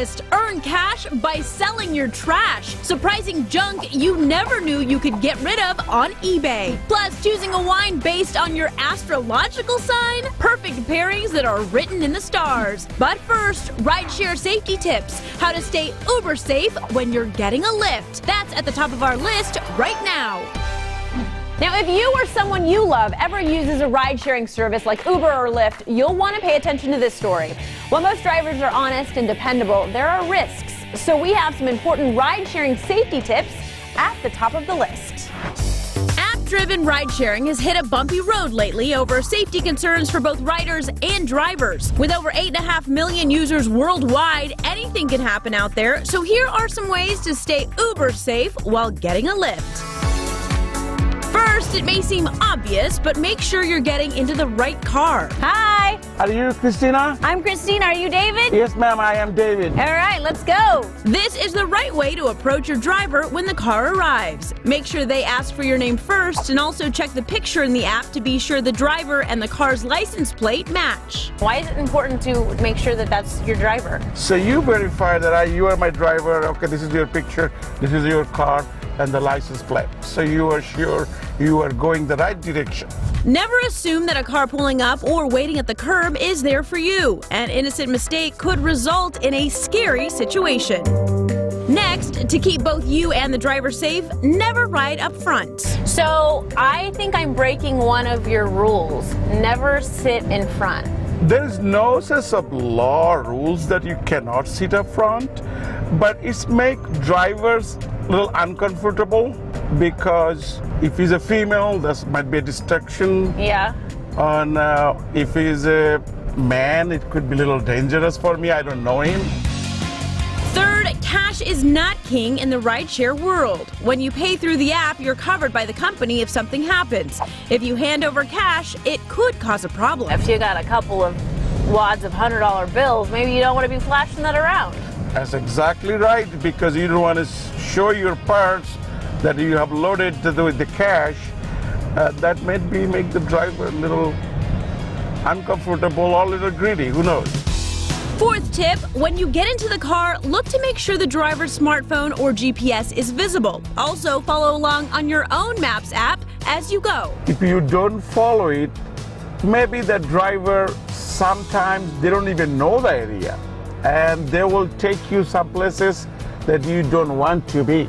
list. Earn cash by selling your trash. Surprising junk you never knew you could get rid of on eBay. Plus, choosing a wine based on your astrological sign. Perfect pairings that are written in the stars. But first, rideshare safety tips. How to stay uber safe when you're getting a lift. That's at the top of our list right now. Now, if you or someone you love ever uses a ride-sharing service like Uber or Lyft, you'll want to pay attention to this story. While most drivers are honest and dependable, there are risks. So we have some important ride-sharing safety tips at the top of the list. App-driven ride-sharing has hit a bumpy road lately over safety concerns for both riders and drivers. With over 8.5 million users worldwide, anything can happen out there. So here are some ways to stay uber safe while getting a lift. First, it may seem obvious, but make sure you're getting into the right car. Hi. Are you Christina? I'm Christine. Are you David? Yes, ma'am, I am David. All right, let's go. This is the right way to approach your driver when the car arrives. Make sure they ask for your name first and also check the picture in the app to be sure the driver and the car's license plate match. Why is it important to make sure that that's your driver? So you verify that you are my driver. Okay, this is your picture, this is your car, and the license plate. So you are sure you are going the right direction. Never assume that a car pulling up or waiting at the curb is there for you. An innocent mistake could result in a scary situation. Next, to keep both you and the driver safe, never ride up front. So I think I'm breaking one of your rules. Never sit in front. There is no sense of law or rules that you cannot sit up front, but it's make drivers a little uncomfortable because if he's a female, that might be a distraction. Yeah. And if he's a man, it could be a little dangerous for me. I don't know him. Third, cash is not king in the rideshare world. When you pay through the app, you're covered by the company if something happens. If you hand over cash, it could cause a problem. If you got a couple of wads of $100 bills, maybe you don't want to be flashing that around. That's exactly right, because you don't want to show your purse that you have loaded with the cash. That may make the driver a little uncomfortable or a little greedy, who knows? Fourth tip, when you get into the car, look to make sure the driver's smartphone or GPS is visible. Also, follow along on your own Maps app as you go. If you don't follow it, maybe the driver, sometimes they don't even know the area, and they will take you some places that you don't want to be.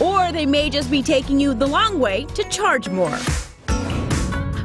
Or they may just be taking you the long way to charge more.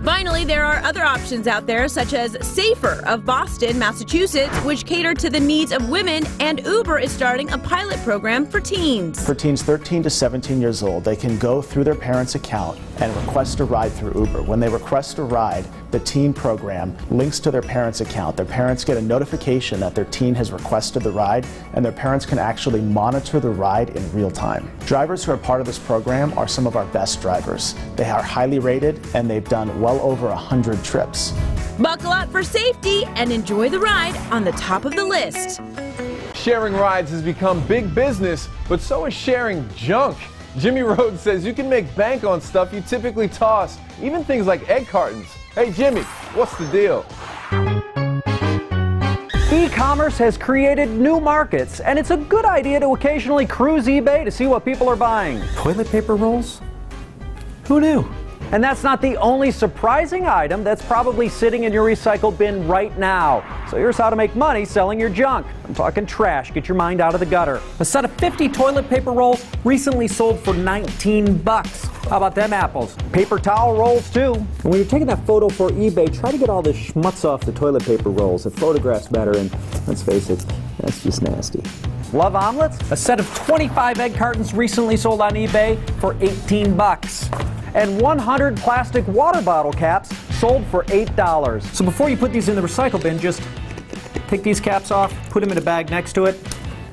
Finally, there are other options out there, such as Safer of Boston, Massachusetts, which cater to the needs of women, and Uber is starting a pilot program for teens. For teens 13 to 17 years old, they can go through their parents' account and request a ride through Uber. When they request a ride, the teen program links to their parents' account. Their parents get a notification that their teen has requested the ride, and their parents can actually monitor the ride in real time. Drivers who are part of this program are some of our best drivers. They are highly rated, and they've done well over 100 trips. Buckle up for safety and enjoy the ride on the top of the list. Sharing rides has become big business, but so is sharing junk. Jimmy Rhodes says you can make bank on stuff you typically toss, even things like egg cartons. Hey Jimmy, what's the deal? E-commerce has created new markets, and it's a good idea to occasionally cruise eBay to see what people are buying. Toilet paper rolls? Who knew? And that's not the only surprising item that's probably sitting in your recycle bin right now. So here's how to make money selling your junk. I'm talking trash. Get your mind out of the gutter. A set of 50 toilet paper rolls recently sold for 19 bucks. How about them apples? Paper towel rolls too. And when you're taking that photo for eBay, try to get all the schmutz off the toilet paper rolls. The photograph's better, and let's face it, that's just nasty. Love omelets? A set of 25 egg cartons recently sold on eBay for 18 bucks. And 100 plastic water bottle caps sold for $8. So before you put these in the recycle bin, just take these caps off, put them in a bag next to it.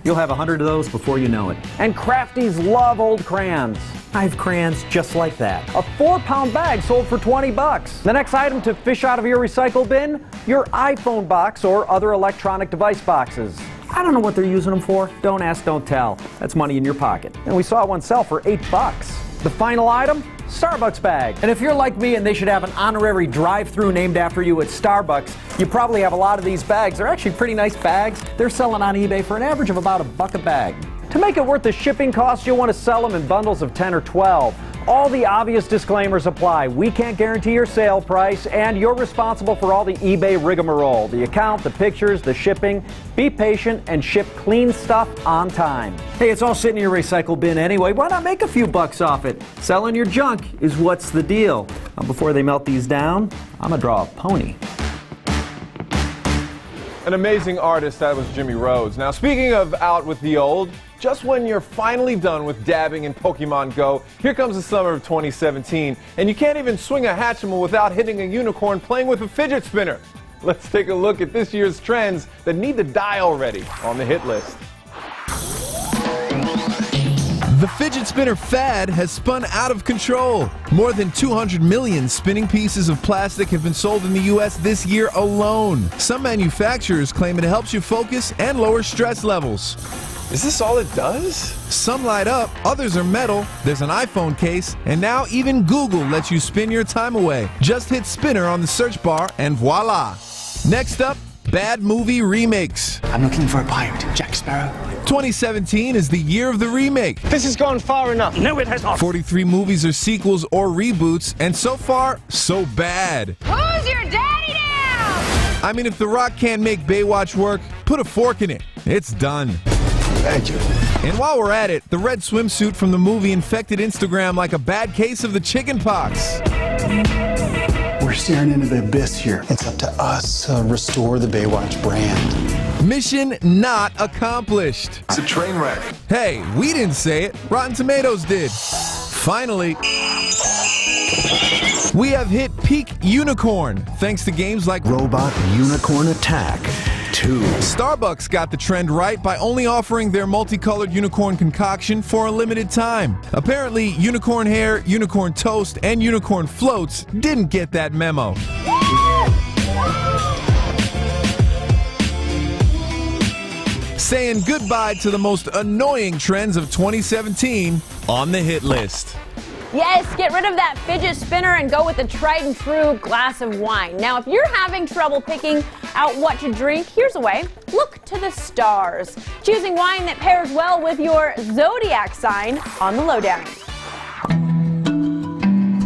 You'll have 100 of those before you know it. And crafties love old crayons. I have crayons just like that. A 4-pound bag sold for 20 bucks. The next item to fish out of your recycle bin, your iPhone box or other electronic device boxes. I don't know what they're using them for. Don't ask, don't tell. That's money in your pocket. And we saw one sell for $8. The final item? Starbucks bag. And if you're like me and they should have an honorary drive-thru named after you at Starbucks, you probably have a lot of these bags. They're actually pretty nice bags. They're selling on eBay for an average of about $1 a bag. To make it worth the shipping cost, you'll want to sell them in bundles of 10 or 12. All the obvious disclaimers apply. We can't guarantee your sale price, and you're responsible for all the eBay rigmarole. The account, the pictures, the shipping. Be patient and ship clean stuff on time. Hey, it's all sitting in your recycle bin anyway. Why not make a few bucks off it? Selling your junk is what's the deal. Now, before they melt these down, I'm gonna draw a pony. An amazing artist, that was Jimmy Rhodes. Now, speaking of out with the old, just when you're finally done with dabbing in Pokemon Go, here comes the summer of 2017, and you can't even swing a Hatchimal without hitting a unicorn playing with a fidget spinner. Let's take a look at this year's trends that need to die already on the hit list. The fidget spinner fad has spun out of control. More than 200 million spinning pieces of plastic have been sold in the U.S. this year alone. Some manufacturers claim it helps you focus and lower stress levels. Is this all it does? Some light up, others are metal, there's an iPhone case, and now even Google lets you spin your time away. Just hit spinner on the search bar and voila! Next up, bad movie remakes. I'm looking for a pirate, Jack Sparrow. 2017 is the year of the remake. This has gone far enough. No, it has not. 43 movies are sequels or reboots, and so far, so bad. Who's your daddy now? I mean, if The Rock can't make Baywatch work, put a fork in it. It's done. Thank you. And while we're at it, the red swimsuit from the movie infected Instagram like a bad case of the chicken pox. We're staring into the abyss here. It's up to us to restore the Baywatch brand. Mission not accomplished. It's a train wreck. Hey, we didn't say it. Rotten Tomatoes did. Finally, we have hit peak unicorn thanks to games like Robot Unicorn Attack 2. Starbucks got the trend right by only offering their multicolored unicorn concoction for a limited time. Apparently, unicorn hair, unicorn toast, and unicorn floats didn't get that memo. Saying goodbye to the most annoying trends of 2017 on the hit list. Yes, get rid of that fidget spinner and go with the tried and true glass of wine. Now, if you're having trouble picking out what to drink, here's a way. Look to the stars. Choosing wine that pairs well with your Zodiac sign on the lowdown.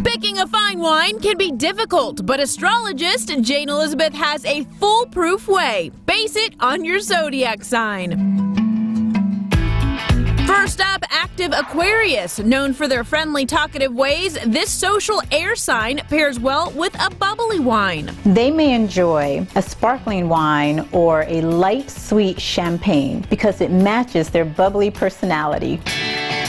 Picking a fine wine can be difficult, but astrologist Jane Elizabeth has a foolproof way. Base it on your Zodiac sign. First up, active Aquarius. Known for their friendly, talkative ways, this social air sign pairs well with a bubbly wine. They may enjoy a sparkling wine or a light, sweet champagne because it matches their bubbly personality.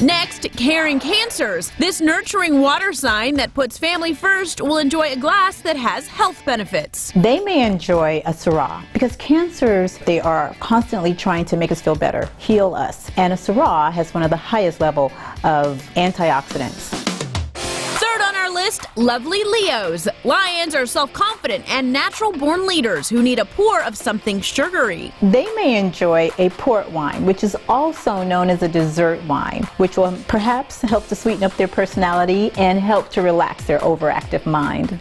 Next, caring Cancers. This nurturing water sign that puts family first will enjoy a glass that has health benefits. They may enjoy a Syrah because Cancers, they are constantly trying to make us feel better, heal us. And a Syrah has one of the highest level of antioxidants. Third on our list, lovely Leos. Lions are self-confident and natural-born leaders who need a pour of something sugary. They may enjoy a port wine, which is also known as a dessert wine, which will perhaps help to sweeten up their personality and help to relax their overactive mind.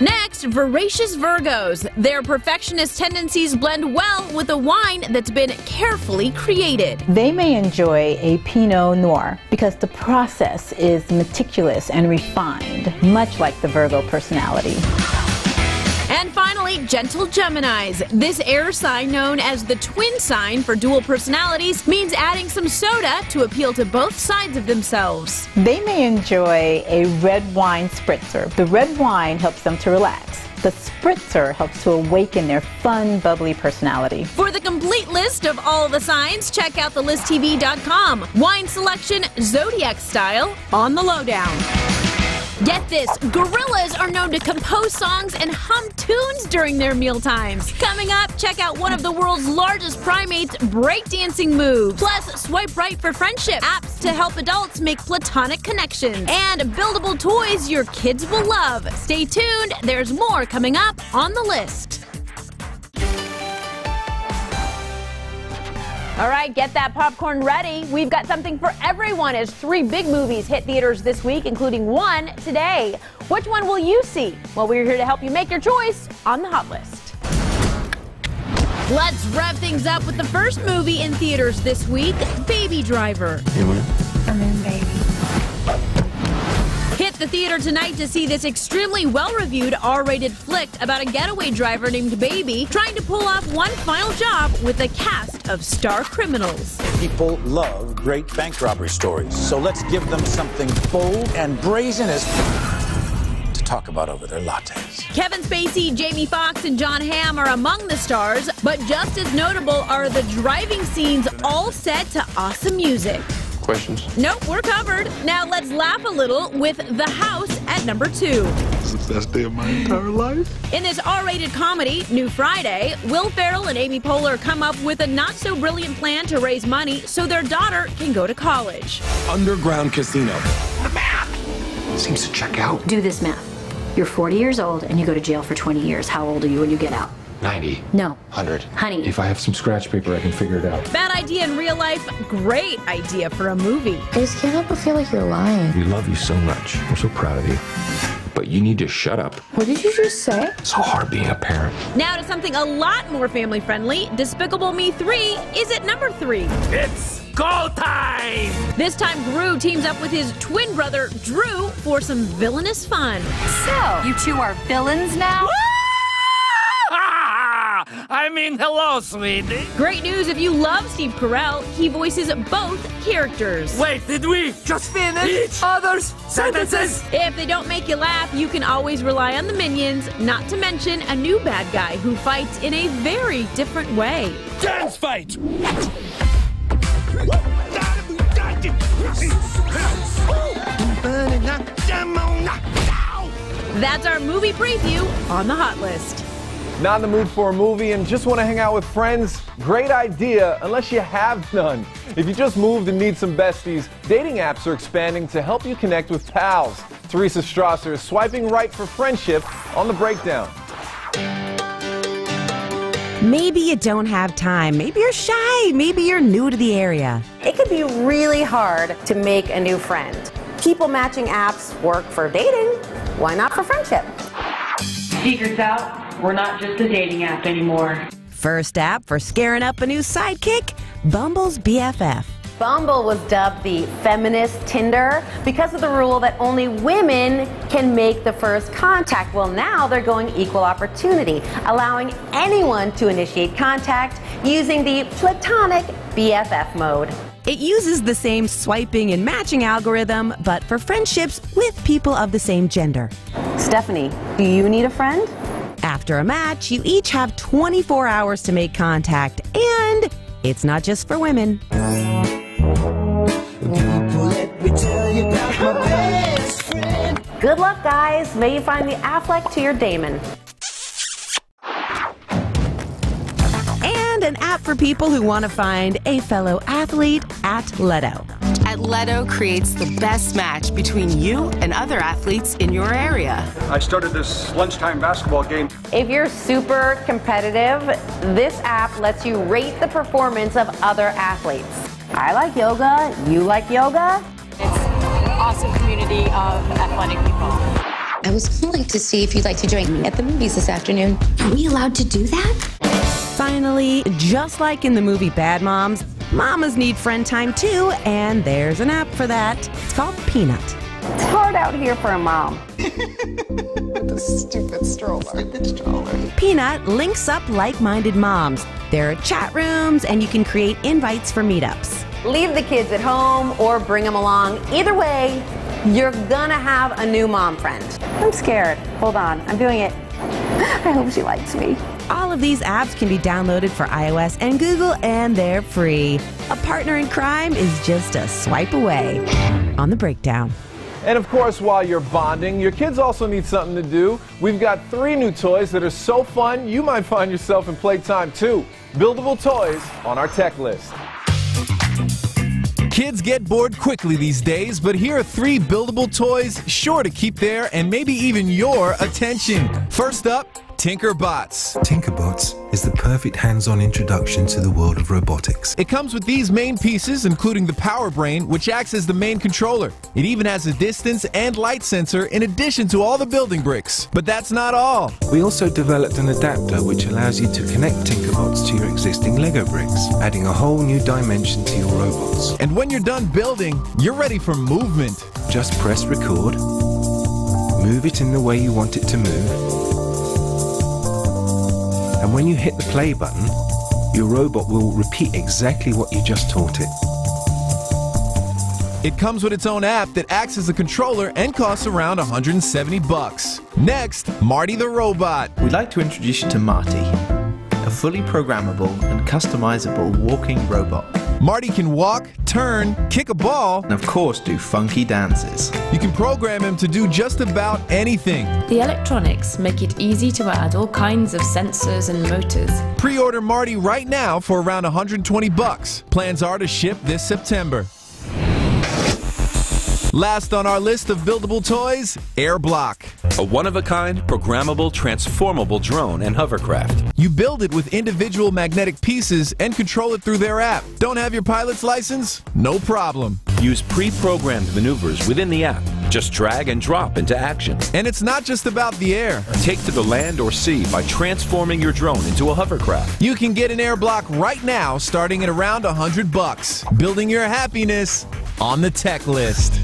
Next, voracious Virgos. Their perfectionist tendencies blend well with a wine that's been carefully created. They may enjoy a Pinot Noir because the process is meticulous and refined, much like the Virgo personality. And finally, gentle Geminis. This air sign, known as the twin sign for dual personalities, means adding some soda to appeal to both sides of themselves. They may enjoy a red wine spritzer. The red wine helps them to relax. The spritzer helps to awaken their fun, bubbly personality. For the complete list of all the signs, check out thelisttv.com. Wine selection, Zodiac style, on the lowdown. Get this, gorillas are known to compose songs and hum tunes during their meal times. Coming up, check out one of the world's largest primates' breakdancing moves. Plus, swipe right for friendship, apps to help adults make platonic connections, and buildable toys your kids will love. Stay tuned, there's more coming up on the list. All right, get that popcorn ready. We've got something for everyone as 3 big movies hit theaters this week, including one today. Which one will you see? Well, we're here to help you make your choice on the Hot List. Let's rev things up with the first movie in theaters this week, Baby Driver. I'm in, baby. Hit the theater tonight to see this extremely well-reviewed R-rated flick about a getaway driver named Baby trying to pull off one final job with a cast of star criminals. People love great bank robbery stories, so let's give them something bold and brazen as to talk about over their lattes. Kevin Spacey, Jamie Foxx, and John Hamm are among the stars, but just as notable are the driving scenes, all set to awesome music. Questions? Nope, we're covered. Now let's laugh a little with The House at number 2. This is the best day of my entire life. In this R-rated comedy, New Friday, Will Ferrell and Amy Poehler come up with a not-so-brilliant plan to raise money so their daughter can go to college. Underground casino. The math seems to check out. Do this math. You're 40 years old and you go to jail for 20 years. How old are you when you get out? 90. No. 100. Honey. If I have some scratch paper, I can figure it out. Bad idea in real life, great idea for a movie. I just can't help but feel like you're lying. We love you so much. We're so proud of you. But you need to shut up. What did you just say? It's so hard being a parent. Now to something a lot more family-friendly, Despicable Me 3 is at number 3. It's go time! This time Gru teams up with his twin brother, Drew, for some villainous fun. So, you two are villains now? I mean, hello, sweetie. Great news if you love Steve Carell. He voices both characters. Wait, did we just finish each other's sentences? If they don't make you laugh, you can always rely on the Minions, not to mention a new bad guy who fights in a very different way. Dance fight! That's our movie preview on the Hot List. Not in the mood for a movie and just want to hang out with friends? Great idea, unless you have none. If you just moved and need some besties, dating apps are expanding to help you connect with pals. Teresa Strasser is swiping right for friendship on The Breakdown. Maybe you don't have time. Maybe you're shy. Maybe you're new to the area. It can be really hard to make a new friend. People matching apps work for dating. Why not for friendship? Secrets out. We're not just a dating app anymore. First app for scaring up a new sidekick, Bumble's BFF. Bumble was dubbed the feminist Tinder because of the rule that only women can make the first contact. Well, now they're going equal opportunity, allowing anyone to initiate contact using the platonic BFF mode. It uses the same swiping and matching algorithm, but for friendships with people of the same gender. Stephanie, do you need a friend? After a match, you each have 24 hours to make contact, and it's not just for women. Good luck, guys. May you find the Affleck to your Damon. And an app for people who want to find a fellow athlete at Leto. Leto creates the best match between you and other athletes in your area. I started this lunchtime basketball game. If you're super competitive, this app lets you rate the performance of other athletes. I like yoga. You like yoga? It's an awesome community of athletic people. I was calling to see if you'd like to join me at the movies this afternoon. Are we allowed to do that? Finally, just like in the movie Bad Moms, mamas need friend time too, and there's an app for that. It's called Peanut. It's hard out here for a mom. The stupid stroller. Peanut links up like-minded moms. There are chat rooms, and you can create invites for meetups. Leave the kids at home or bring them along. Either way, you're gonna have a new mom friend. I'm scared. Hold on, I'm doing it. I hope she likes me. All of these apps can be downloaded for iOS and Google, and they're free. A partner in crime is just a swipe away. On The Breakdown. And of course, while you're bonding, your kids also need something to do. We've got 3 new toys that are so fun, you might find yourself in playtime too. Buildable toys on our tech list. Kids get bored quickly these days, but here are 3 buildable toys sure to keep their and maybe even your attention. First up, Tinkerbots. Tinkerbots is the perfect hands-on introduction to the world of robotics. It comes with these main pieces, including the power brain, which acts as the main controller. It even has a distance and light sensor in addition to all the building bricks. But that's not all. We also developed an adapter which allows you to connect Tinkerbots to your existing Lego bricks, adding a whole new dimension to your robots. And when you're done building, you're ready for movement. Just press record, move it in the way you want it to move, and when you hit the play button, your robot will repeat exactly what you just taught it. It comes with its own app that acts as a controller and costs around $170. Next, Marty the robot. We'd like to introduce you to Marty, a fully programmable and customizable walking robot. Marty can walk, turn, kick a ball, and of course do funky dances. You can program him to do just about anything. The electronics make it easy to add all kinds of sensors and motors. Pre-order Marty right now for around $120. Plans are to ship this September. Last on our list of buildable toys, Airblock. A one-of-a-kind, programmable, transformable drone and hovercraft. You build it with individual magnetic pieces and control it through their app. Don't have your pilot's license? No problem. Use pre-programmed maneuvers within the app. Just drag and drop into action. And it's not just about the air. Take to the land or sea by transforming your drone into a hovercraft. You can get an Airblock right now starting at around $100. Building your happiness on the tech list.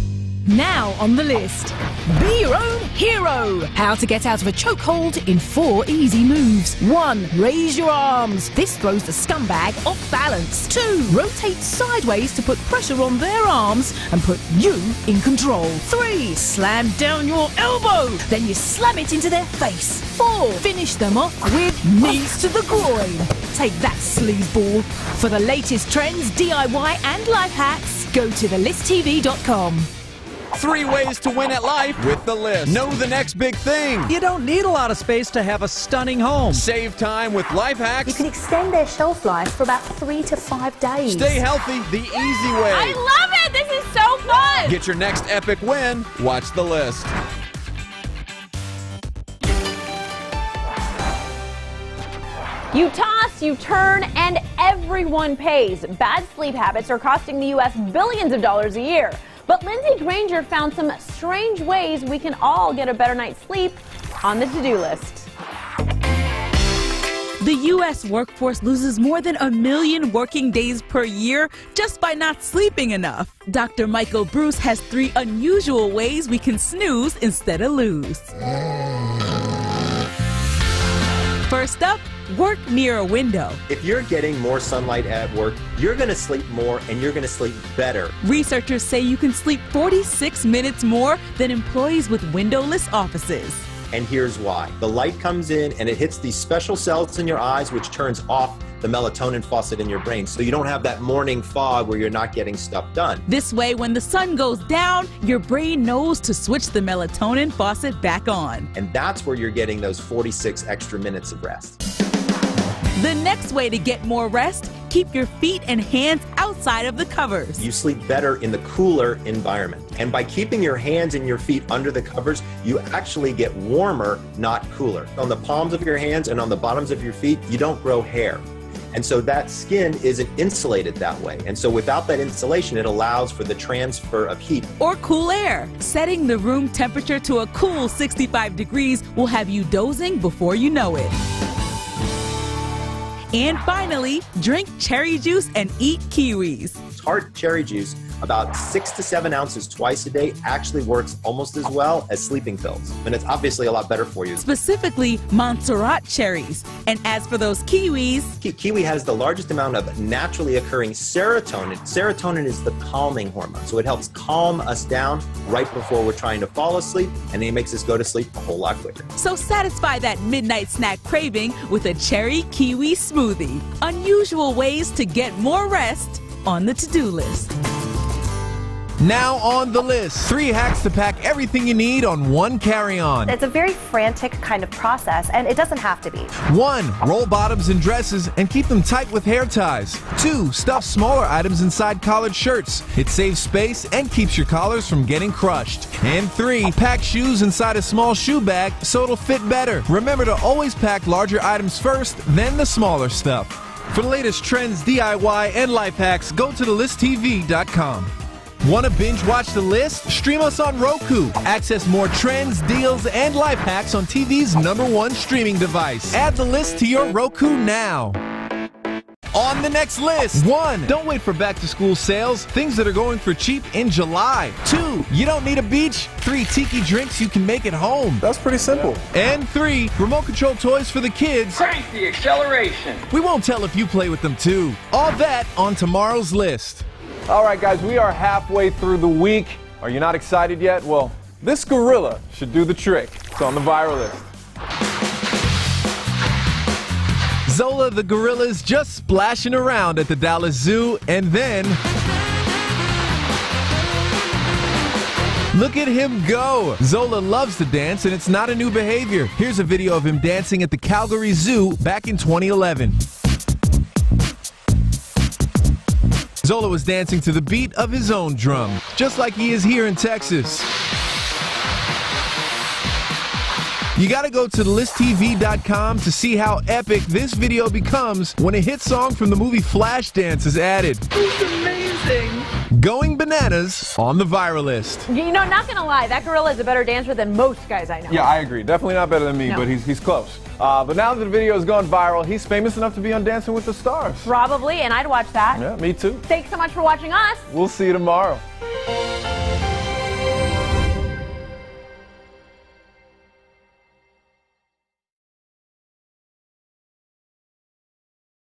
Now on the list, be your own hero. How to get out of a chokehold in 4 easy moves. 1. Raise your arms. This throws the scumbag off balance. 2. Rotate sideways to put pressure on their arms and put you in control. 3. Slam down your elbow. Then you slam it into their face. 4. Finish them off with knees to the groin. Take that, sleazeball. For the latest trends, DIY and life hacks, go to thelisttv.com. 3 ways to win at life with The List. Know the next big thing. You don't need a lot of space to have a stunning home. Save time with life hacks. You can extend their shelf life for about 3 to 5 days. Stay healthy the easy way. I love it! This is so fun! Get your next epic win. Watch The List. You toss, you turn, and everyone pays. Bad sleep habits are costing the U.S. billions of dollars a year. But Lindsay Granger found some strange ways we can all get a better night's sleep on the to-do list. The U.S. workforce loses more than 1 million working days per year just by not sleeping enough. Dr. Michael Bruce has 3 unusual ways we can snooze instead of lose. First up, work near a window. If you're getting more sunlight at work, you're going to sleep more and you're going to sleep better. Researchers say you can sleep 46 minutes more than employees with windowless offices. And here's why. The light comes in and it hits these special cells in your eyes, which turns off the melatonin faucet in your brain. So you don't have that morning fog where you're not getting stuff done. This way, when the sun goes down, your brain knows to switch the melatonin faucet back on. And that's where you're getting those 46 extra minutes of rest. The next way to get more rest, keep your feet and hands outside of the covers. You sleep better in the cooler environment. And by keeping your hands and your feet under the covers, you actually get warmer, not cooler. On the palms of your hands and on the bottoms of your feet, you don't grow hair. And so that skin isn't insulated that way. And so without that insulation, it allows for the transfer of heat. Or cool air. Setting the room temperature to a cool 65 degrees will have you dozing before you know it. And finally, drink cherry juice and eat kiwis. Tart cherry juice, about 6 to 7 ounces twice a day, actually works almost as well as sleeping pills. And it's obviously a lot better for you. Specifically, Montserrat cherries. And as for those kiwis... Kiwi has the largest amount of naturally occurring serotonin. Serotonin is the calming hormone. So it helps calm us down right before we're trying to fall asleep. And it makes us go to sleep a whole lot quicker. So satisfy that midnight snack craving with a cherry kiwi smoothie. Unusual ways to get more rest on the to-do list. Now on the list, 3 hacks to pack everything you need on one carry-on. It's a very frantic kind of process, and it doesn't have to be. 1. Roll bottoms and dresses and keep them tight with hair ties. 2. Stuff smaller items inside collared shirts. It saves space and keeps your collars from getting crushed. And 3. Pack shoes inside a small shoe bag so it'll fit better. Remember to always pack larger items first, then the smaller stuff. For the latest trends, DIY, and life hacks, go to thelisttv.com. Want to binge watch The List? Stream us on Roku. Access more trends, deals, and life hacks on TV's #1 streaming device. Add The List to your Roku now. On the next list, 1. Don't wait for back-to-school sales. Things that are going for cheap in July. 2. You don't need a beach. 3. Tiki drinks you can make at home. That's pretty simple. And 3. Remote control toys for the kids. Crank the acceleration. We won't tell if you play with them too. All that on tomorrow's list. All right, guys, we are halfway through the week. Are you not excited yet? Well, this gorilla should do the trick. It's on the viral list. Zola the gorilla is just splashing around at the Dallas Zoo, and then look at him go! Zola loves to dance, and it's not a new behavior. Here's a video of him dancing at the Calgary Zoo back in 2011. Zola was dancing to the beat of his own drum, just like he is here in Texas. You gotta go to thelisttv.com to see how epic this video becomes when a hit song from the movie Flashdance is added. It's amazing. Going bananas on the viral list. You know, not gonna lie, that gorilla is a better dancer than most guys I know. Yeah, I agree. Definitely not better than me, No. but he's close. But now that the video has gone viral, he's famous enough to be on Dancing with the Stars. Probably, and I'd watch that. Yeah, me too. Thanks so much for watching us. We'll see you tomorrow.